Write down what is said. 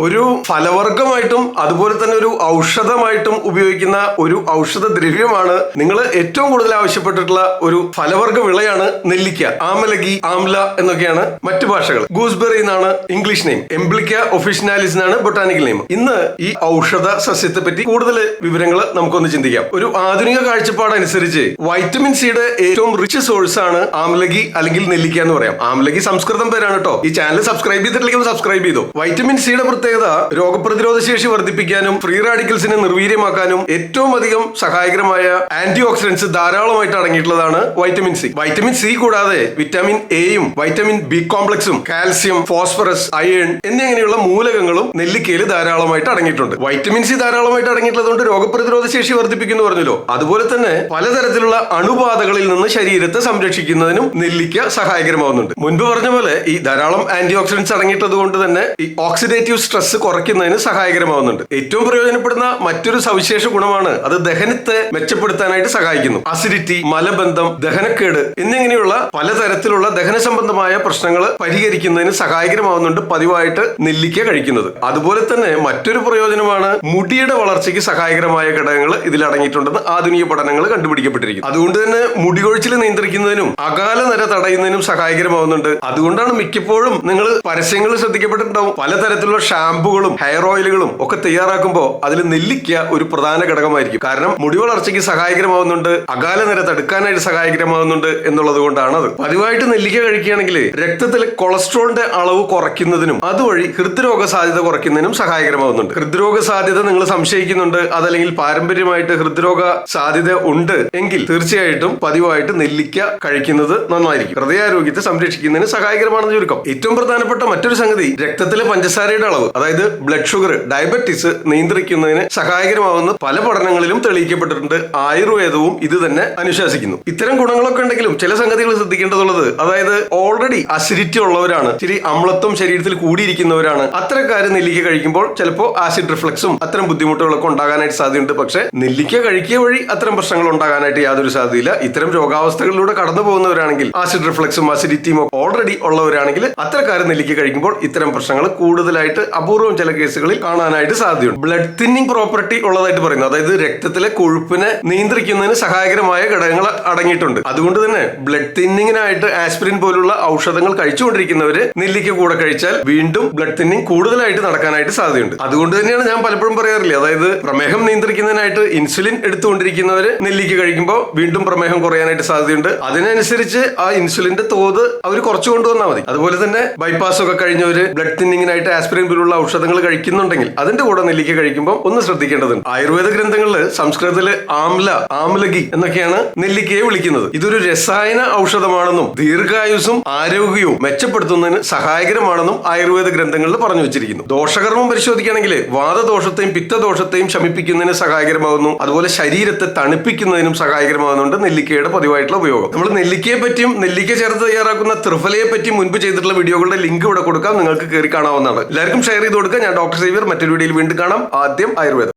ഒരു ഫലവർഗമായിട്ടും അതുപോലെ തന്നെ ഒരു ഔഷധമായിട്ടും ഉപയോഗിക്കുന്ന ഒരു ഔഷധ ദ്രവ്യമാണ് നിങ്ങൾ ഏറ്റവും കൂടുതൽ ആവശ്യപ്പെട്ടിട്ടുള്ള ഒരു ഫലവർഗ വിളയാണ് നെല്ലിക്ക. ആമലകി, ആംല എന്നൊക്കെയാണ് മറ്റു ഭാഷകൾ. ഗൂസ്ബെറി എന്നാണ് ഇംഗ്ലീഷ് നെയിം. എംബ്ലിക്ക ഒഫിഷ്യനാലിസ് എന്നാണ് ബൊട്ടാനിക്കൽ നെയിം. ഇന്ന് ഈ ഔഷധ സസ്യത്തെ പറ്റി കൂടുതൽ വിവരങ്ങൾ നമുക്കൊന്ന് ചിന്തിക്കാം. ഒരു ആധുനിക കാഴ്ചപ്പാടനുസരിച്ച് വൈറ്റമിൻ സിയുടെ ഏറ്റവും റിച്ച് സോഴ്സ് ആണ് ആംലകി അല്ലെങ്കിൽ നെല്ലിക്ക എന്ന് പറയാം. ആംലകി സംസ്കൃതം പേരാണ് കേട്ടോ. ഈ ചാനൽ സബ്സ്ക്രൈബ് ചെയ്തിട്ടില്ലെങ്കിൽ സബ്സ്ക്രൈബ് ചെയ്തു. വൈറ്റമിൻ സിയുടെ പ്രത്യേകത രോഗപ്രതിരോധ ശേഷി വർദ്ധിപ്പിക്കാനും ഫ്രീ റാഡിക്കൽസിനെ നിർവീര്യമാക്കാനും ഏറ്റവും അധികം സഹായകരമായ ആന്റി ഓക്സിഡന്റ്സ് ധാരാളമായിട്ട് അടങ്ങിയിട്ടുള്ളതാണ് വൈറ്റമിൻ സി. വൈറ്റമിൻ സി കൂടാതെ വിറ്റാമിൻ എയും വൈറ്റമിൻ ബി കോംപ്ലക്സും കാൽസ്യം, ഫോസ്ഫറസ്, അയൺ എന്നിങ്ങനെയുള്ള മൂലകങ്ങളും നെല്ലിക്കയിൽ ധാരാളമായിട്ട് അടങ്ങിയിട്ടുണ്ട്. വൈറ്റമിൻ സി ധാരാളമായിട്ട് അടങ്ങിയിട്ടുള്ളതുകൊണ്ട് രോഗപ്രതിരോധ ശേഷി വർദ്ധിപ്പിക്കുന്നു പറഞ്ഞല്ലോ. അതുപോലെ തന്നെ പലതരത്തിലുള്ള അണുബാധകളിൽ നിന്ന് ശരീരത്തെ സംരക്ഷിക്കുന്നതിനും നെല്ലിക്ക സഹായകരമാവുന്നുണ്ട്. മുൻപ് പറഞ്ഞ പോലെ ഈ ധാരാളം ആന്റി ഓക്സിഡന്റ്സ് അടങ്ങിയിട്ടത് കൊണ്ട് തന്നെ ഈ ഓക്സിഡേറ്റീവ് സ്ട്രെസ് കുറയ്ക്കുന്നതിന് സഹായകരമാവുന്നുണ്ട്. ഏറ്റവും പ്രയോജനപ്പെടുന്ന മറ്റൊരു സവിശേഷ ഗുണമാണ് അത് ദഹനത്തെ മെച്ചപ്പെടുത്താനായിട്ട് സഹായിക്കുന്നു. അസിഡിറ്റി, മലബന്ധം, ദഹനക്കേട് എന്നിങ്ങനെയുള്ള പലതരത്തിലുള്ള ദഹന സംബന്ധമായ പ്രശ്നങ്ങൾ പരിഹരിക്കുന്നതിന് സഹായകരമാവുന്നുണ്ട് പതിവായിട്ട് നെല്ലിക്ക കഴിക്കുന്നത്. അതുപോലെ തന്നെ മറ്റൊരു പ്രയോജനമാണ് മുടിയുടെ വളർച്ചയ്ക്ക് സഹായകരമായ ഘടകങ്ങൾ ഇതിൽ അടങ്ങിയിട്ടുണ്ടെന്ന് ആധുനിക പഠനങ്ങൾ കണ്ടുപിടിക്കപ്പെട്ടിരിക്കുന്നു. അതുകൊണ്ട് തന്നെ മുടി കൊഴിച്ചിൽ നിയന്ത്രിക്കുന്നതിനും അകാല നര തടയുന്നതിനും സഹായകരമാവുന്നുണ്ട്. അതുകൊണ്ടാണ് മിക്കപ്പോഴും നിങ്ങൾ പരസ്യങ്ങൾ ശ്രദ്ധിക്കപ്പെട്ടിട്ടുണ്ടാവും. പലതരത്തിലുള്ള ഷാമ്പുകളും ഹെയർ ഓയിലുകളും ഒക്കെ തയ്യാറാക്കുമ്പോൾ അതിൽ നെല്ലിക്ക ഒരു പ്രധാന ഘടകമായിരിക്കും. കാരണം മുടി വളർച്ചയ്ക്ക് സഹായകരമാവുന്നുണ്ട്, അകാല നിര തടുക്കാനായിട്ട് സഹായകരമാവുന്നുണ്ട് എന്നുള്ളത് കൊണ്ടാണ് അത്. പതിവായിട്ട് നെല്ലിക്ക കഴിക്കുകയാണെങ്കിൽ രക്തത്തിൽ കൊളസ്ട്രോളിന്റെ അളവ് കുറയ്ക്കുന്നതിനും അതുവഴി ഹൃദ്രോഗ സാധ്യത കുറയ്ക്കുന്നതിനും സഹായകരമാവുന്നുണ്ട്. ഹൃദ്രോഗ സാധ്യത നിങ്ങൾ സംശയിക്കുന്നുണ്ട്, അതല്ലെങ്കിൽ പാരമ്പര്യമായിട്ട് ഹൃദ്രോഗ സാധ്യത ഉണ്ട് എങ്കിൽ തീർച്ചയായിട്ടും പതിവായിട്ട് നെല്ലിക്ക കഴിക്കുന്നത് നന്നായിരിക്കും. ഹൃദയാരോഗ്യത്തെ സംരക്ഷിക്കുന്നതിന് സഹായകരമാണെന്ന് ചുരുക്കം. ഏറ്റവും പ്രധാനപ്പെട്ട മറ്റൊരു സംഗതി രക്തത്തിലെ പഞ്ചസാരയുടെ അളവ്, അതായത് ബ്ലഡ് ഷുഗർ, ഡയബറ്റിസ് നിയന്ത്രിക്കുന്നതിന് സഹായകരമാവുന്ന പല പഠനങ്ങളിലും തെളിയിക്കപ്പെട്ടിട്ടുണ്ട്. ആയുർവേദവും ഇത് തന്നെ അനുശാസിക്കുന്നു. ഇത്തരം ഗുണങ്ങളൊക്കെ ഉണ്ടെങ്കിലും ചില സംഗതികൾ ശ്രദ്ധിക്കേണ്ടതുള്ളത്, അതായത് ഓൾറെഡി അസിഡിറ്റി ഉള്ളവരാണ്, ശരി അമ്ലത്വം ശരീരത്തിൽ കൂടിയിരിക്കുന്നവരാണ്, അത്തരക്കാര് നെല്ലിക്ക കഴിക്കുമ്പോൾ ചിലപ്പോൾ ആസിഡ് റിഫ്ലക്സും അത്തരം ബുദ്ധിമുട്ടുകളൊക്കെ ഉണ്ടാകാനായിട്ട് സാധ്യതയുണ്ട്. പക്ഷേ നെല്ലിക്ക കഴിക്കുക വഴി അത്തരം പ്രശ്നങ്ങൾ ഉണ്ടാകാനായിട്ട് യാതൊരു സാധ്യതയില്ല. ഇത്തരം രോഗാവസ്ഥകളിലൂടെ കടന്നു പോകുന്നവരാണെങ്കിൽ, ആസിഡ് റിഫ്ലക്സും അസിഡിറ്റിയും ഓൾറെഡി ഉള്ളവരാണെങ്കിൽ അത്തരക്കാര് നെല്ലിക്ക കഴിക്കുമ്പോൾ ഇത്തരം പ്രശ്നങ്ങൾ കൂടുതലായിട്ട് അപൂർവം ചില കേസുകളിൽ കാണാനായിട്ട് സാധ്യതയുണ്ട്. ബ്ലഡ് തിന്നിങ് പ്രോപ്പർട്ടി ഉള്ളതായിട്ട് പറയുന്നു, അതായത് രക്തത്തിലെ കൊഴുപ്പിനെ നിയന്ത്രിക്കുന്നതിന് സഹായകരമായ ഘടകങ്ങൾ അടങ്ങിയിട്ടുണ്ട്. അതുകൊണ്ട് തന്നെ ബ്ലഡ് തിന്നിങ്ങിനായിട്ട് ആസ്പിരിൻ പോലുള്ള ഔഷധങ്ങൾ കഴിച്ചുകൊണ്ടിരിക്കുന്നവര് നെല്ലിക്ക കൂടെ കഴിച്ചാൽ വീണ്ടും ബ്ലഡ് തിന്നിങ് കൂടുതലായിട്ട് നടക്കാനായിട്ട് സാധ്യതയുണ്ട്. അതുകൊണ്ട് തന്നെയാണ് ഞാൻ പലപ്പോഴും പറയാറില്ല, അതായത് പ്രമേഹം നിയന്ത്രിക്കുന്നതിനായിട്ട് ഇൻസുലിൻ എടുത്തുകൊണ്ടിരിക്കുന്നവര് നെല്ലിക്ക കഴിക്കുമ്പോൾ വീണ്ടും പ്രമേഹം കുറയാനായിട്ട് സാധ്യതയുണ്ട്. അതിനനുസരിച്ച് ആ ഇൻസുലിന്റെ തോത് അവർ കുറച്ചു കൊണ്ടുവന്നാൽ മതി. അതുപോലെ തന്നെ ബൈപ്പാസ് ഒക്കെ കഴിഞ്ഞവര് ബ്ലഡ് തിന്നിങ്ങിനായിട്ട് ആസ്പിരിൻ പോലുള്ള ഔഷധങ്ങൾ കഴിക്കുന്നുണ്ടെങ്കിൽ അതിന്റെ കൂടെ നെല്ലിക്ക കഴിക്കുമ്പോൾ ഒന്ന് ശ്രദ്ധിക്കേണ്ടതുണ്ട്. ആയുർവേദ ഗ്രന്ഥങ്ങളിൽ സംസ്കൃതത്തില് ആംല, ആംലകി എന്നൊക്കെയാണ് നെല്ലിക്കയെ വിളിക്കുന്നത്. ഇതൊരു രസായന ഔഷധമാണെന്നും ദീർഘായുസ്സും ആരോഗ്യവും മെച്ചപ്പെടുത്തുന്നതിന് സഹായകരമാണെന്നും ആയുർവേദ ഗ്രന്ഥങ്ങളിൽ പറഞ്ഞു വെച്ചിരിക്കുന്നു. ദോഷകർമ്മം പരിശോധിക്കുകയാണെങ്കിൽ വാതദോഷത്തെയും പിത്തദോഷത്തെയും ശമിപ്പിക്കുന്നതിന് സഹായകരമാകുന്നു. അതുപോലെ ശരീരത്തെ തണുപ്പിക്കുന്നതിനും സഹായകരമാകുന്നുണ്ട് നെല്ലിക്കയുടെ പതിവായിട്ടുള്ള ഉപയോഗം. നമ്മൾ നെല്ലിക്കയെ പറ്റിയും നെല്ലിക്ക ചേർത്ത് തയ്യാറാക്കുന്ന ത്രിഫലയെ പറ്റിയും മുൻപ് ചെയ്തിട്ടുള്ള വീഡിയോകളുടെ ലിങ്ക് ഇവിടെ കൊടുക്കാം, നിങ്ങൾക്ക് കയറി കാണാവുന്നതാണ്. എല്ലാവർക്കും ഷെയർ ചെയ്ത് കൊടുക്കുക. ഞാൻ ഡോക്ടർ സേവ്യർ, മറ്റൊരു വീഡിയോയിൽ വീണ്ടും കാണാം. ആദ്യം ആയുർവേദം.